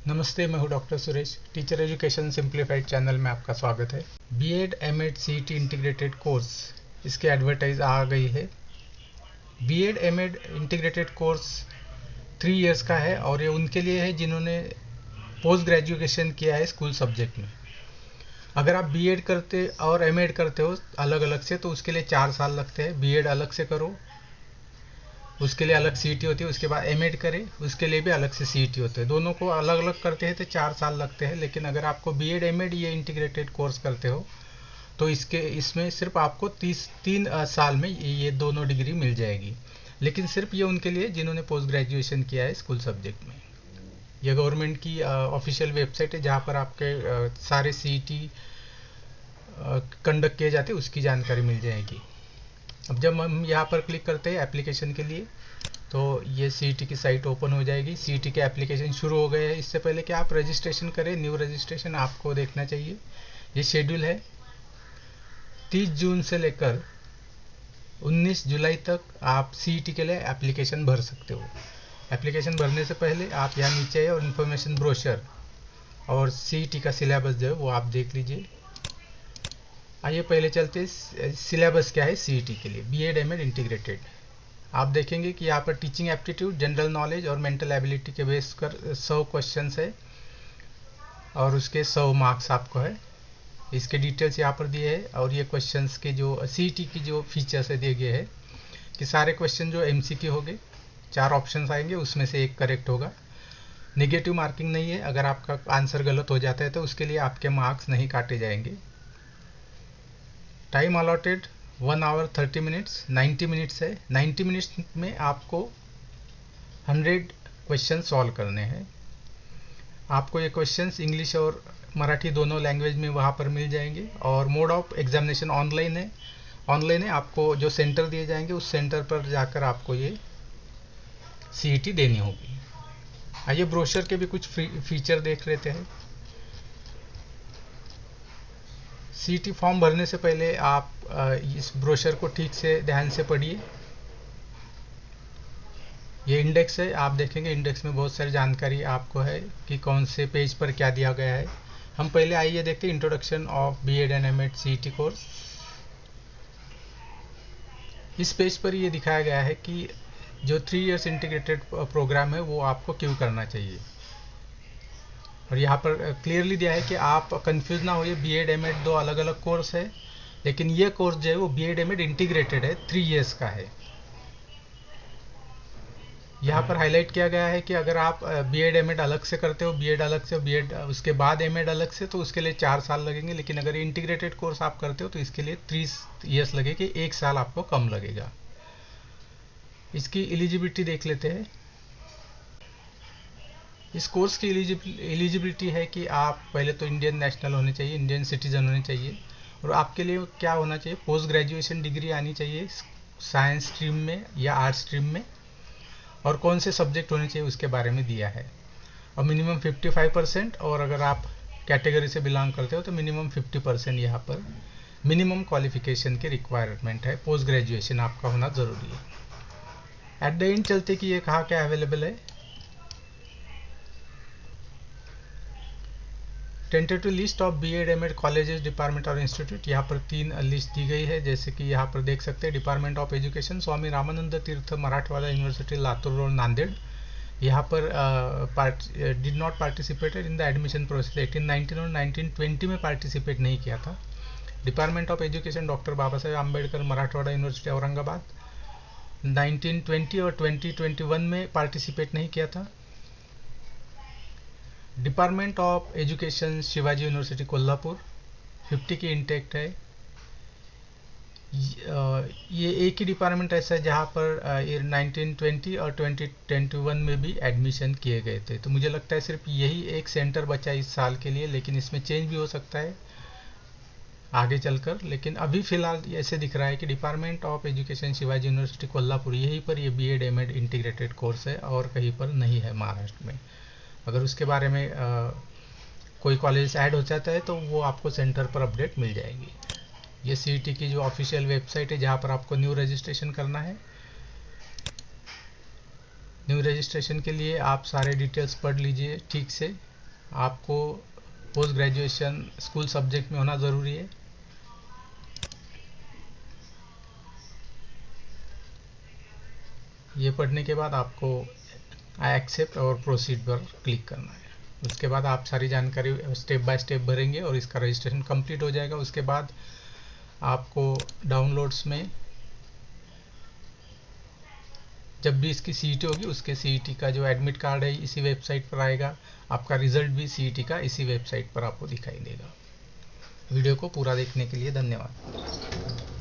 नमस्ते, मैं हूं doctor Suresh. Teacher education simplified channel में आपका स्वागत है। BEd MEd CET integrated course, इसकी एडवर्टाइज आ गई है। BEd MEd integrated course 3 years का है और ये उनके लिए है जिन्होंने पोस्ट ग्रेजुएशन किया है स्कूल सब्जेक्ट में। अगर आप बीएड करते और एमएड करते हो अलग अलग से तो उसके लिए 4 साल लगते हैं। बीएड अलग से करो, उसके लिए अलग सीईटी होती है। उसके बाद एमएड करें, उसके लिए भी अलग से सीईटी होते हैं। दोनों को अलग अलग करते हैं तो 4 साल लगते हैं। लेकिन अगर आपको बीएड एमएड ये इंटीग्रेटेड कोर्स करते हो तो इसमें सिर्फ आपको 3 साल में ये दोनों डिग्री मिल जाएगी। लेकिन सिर्फ ये उनके लिए जिन्होंने पोस्ट ग्रेजुएशन किया है स्कूल सब्जेक्ट में। यह गवर्नमेंट की ऑफिशियल वेबसाइट है जहाँ पर आपके सारे सीईटी कंडक्ट किए जाते हैं, उसकी जानकारी मिल जाएगी। अब जब हम यहाँ पर क्लिक करते हैं एप्लीकेशन के लिए तो ये सीईटी की साइट ओपन हो जाएगी। सीईटी के एप्लीकेशन शुरू हो गए हैं। इससे पहले कि आप रजिस्ट्रेशन करें, न्यू रजिस्ट्रेशन आपको देखना चाहिए। ये शेड्यूल है 30 जून से लेकर 19 जुलाई तक आप सीईटी के लिए एप्लीकेशन भर सकते हो। एप्लीकेशन भरने से पहले आप यहाँ नीचे और इन्फॉर्मेशन ब्रोशर और सीईटी का सिलेबस जो है वो आप देख लीजिए। आइए पहले चलते हैं सिलेबस क्या है सीईटी के लिए बीएड एमएड इंटीग्रेटेड। आप देखेंगे कि यहाँ पर टीचिंग एप्टीट्यूड, जनरल नॉलेज और मेंटल एबिलिटी के बेस कर 100 क्वेश्चंस है और उसके 100 मार्क्स आपको है। इसके डिटेल्स यहाँ पर दिए हैं और ये क्वेश्चंस के जो सीईटी की जो फीचर्स है दिए गए हैं कि सारे क्वेश्चन जो एमसीक्यू होंगे, 4 ऑप्शंस आएंगे, उसमें से एक करेक्ट होगा। नेगेटिव मार्किंग नहीं है। अगर आपका आंसर गलत हो जाता है तो उसके लिए आपके मार्क्स नहीं काटे जाएंगे। Time allotted 1 hour 30 minutes, 90 minutes है। 90 मिनट्स में आपको 100 क्वेश्चन सॉल्व करने हैं। आपको ये क्वेश्चंस इंग्लिश और मराठी दोनों लैंग्वेज में वहाँ पर मिल जाएंगे। और मोड ऑफ एग्जामिनेशन ऑनलाइन है। ऑनलाइन है, आपको जो सेंटर दिए जाएंगे उस सेंटर पर जाकर आपको ये सीईटी देनी होगी। आइए ब्रोशर के भी कुछ फीचर देख लेते हैं। सीईटी फॉर्म भरने से पहले आप इस ब्रोशर को ठीक से ध्यान से पढ़िए। ये इंडेक्स है, आप देखेंगे इंडेक्स में बहुत सारी जानकारी आपको है कि कौन से पेज पर क्या दिया गया है। हम पहले आइए देखते हैं introduction of BEd and MEd CET course. इस पेज पर ये दिखाया गया है कि जो 3 इयर्स इंटीग्रेटेड प्रोग्राम है वो आपको क्यों करना चाहिए। और यहाँ पर क्लियरली दिया है कि आप कंफ्यूज ना होइए, बीएड एमएड 2 अलग अलग कोर्स है। लेकिन ये कोर्स जो है वो बीएड एमएड इंटीग्रेटेड है, 3 इयर्स का है। यहाँ पर हाईलाइट किया गया है कि अगर आप बीएड एमएड अलग से करते हो, बीएड अलग से, बीएड उसके बाद एमएड अलग से, तो उसके लिए 4 साल लगेंगे। लेकिन अगर इंटीग्रेटेड कोर्स आप करते हो तो इसके लिए 3 इयर्स लगेगी, 1 साल आपको कम लगेगा। इसकी एलिजिबिलिटी देख लेते हैं। इस कोर्स की एलिजिबिलिटी है कि आप पहले तो इंडियन नेशनल होने चाहिए, इंडियन सिटीजन होने चाहिए। और आपके लिए क्या होना चाहिए, पोस्ट ग्रेजुएशन डिग्री आनी चाहिए साइंस स्ट्रीम में या आर्ट्स स्ट्रीम में। और कौन से सब्जेक्ट होने चाहिए उसके बारे में दिया है। और मिनिमम 55%, और अगर आप कैटेगरी से बिलोंग करते हो तो मिनिमम 50% यहाँ पर मिनिमम क्वालिफिकेशन की रिक्वायरमेंट है। पोस्ट ग्रेजुएशन आपका होना ज़रूरी है। एट द एंड चलते कि ये कहाँ क्या अवेलेबल है। Tentative list of BEd MEd colleges, department और इंस्टीट्यूट। यहाँ पर 3 लिस्ट दी गई है, जैसे कि यहाँ पर देख सकते हैं। Department of education Swami Ramanand Tirth Marathwada university Latur road Nanded. यहाँ पर did not participated in the admission process. 1819 और 1920 में पार्टिसिपेट नहीं किया था। Department of education doctor Baba Saheb Ambedkar Marathwada university Aurangabad 1920 और 2021 में पार्टिसिपेट नहीं किया था। Department of education Shivaji university Kolhapur 50 की इंटेक्ट है। ये एक ही डिपार्टमेंट ऐसा है जहाँ पर 1920 और 2021 में भी एडमिशन किए गए थे। तो मुझे लगता है सिर्फ यही एक सेंटर बचा है इस साल के लिए, लेकिन इसमें चेंज भी हो सकता है आगे चलकर। लेकिन अभी फिलहाल ऐसे दिख रहा है कि department of education Shivaji university Kolhapur, यहीं पर ये बीएड एमएड इंटीग्रेटेड कोर्स है और कहीं पर नहीं है महाराष्ट्र में। अगर उसके बारे में कोई कॉलेज ऐड हो जाता है तो वो आपको सेंटर पर अपडेट मिल जाएगी। ये सीईटी की जो ऑफिशियल वेबसाइट है जहाँ पर आपको न्यू रजिस्ट्रेशन करना है। न्यू रजिस्ट्रेशन के लिए आप सारे डिटेल्स पढ़ लीजिए ठीक से। आपको पोस्ट ग्रेजुएशन स्कूल सब्जेक्ट में होना ज़रूरी है। ये पढ़ने के बाद आपको आई एक्सेप्ट और प्रोसीड पर क्लिक करना है। उसके बाद आप सारी जानकारी स्टेप बाय स्टेप भरेंगे और इसका रजिस्ट्रेशन कंप्लीट हो जाएगा। उसके बाद आपको डाउनलोड्स में जब भी इसकी सीईटी होगी उसके सीईटी का जो एडमिट कार्ड है इसी वेबसाइट पर आएगा। आपका रिजल्ट भी सीईटी का इसी वेबसाइट पर आपको दिखाई देगा। वीडियो को पूरा देखने के लिए धन्यवाद।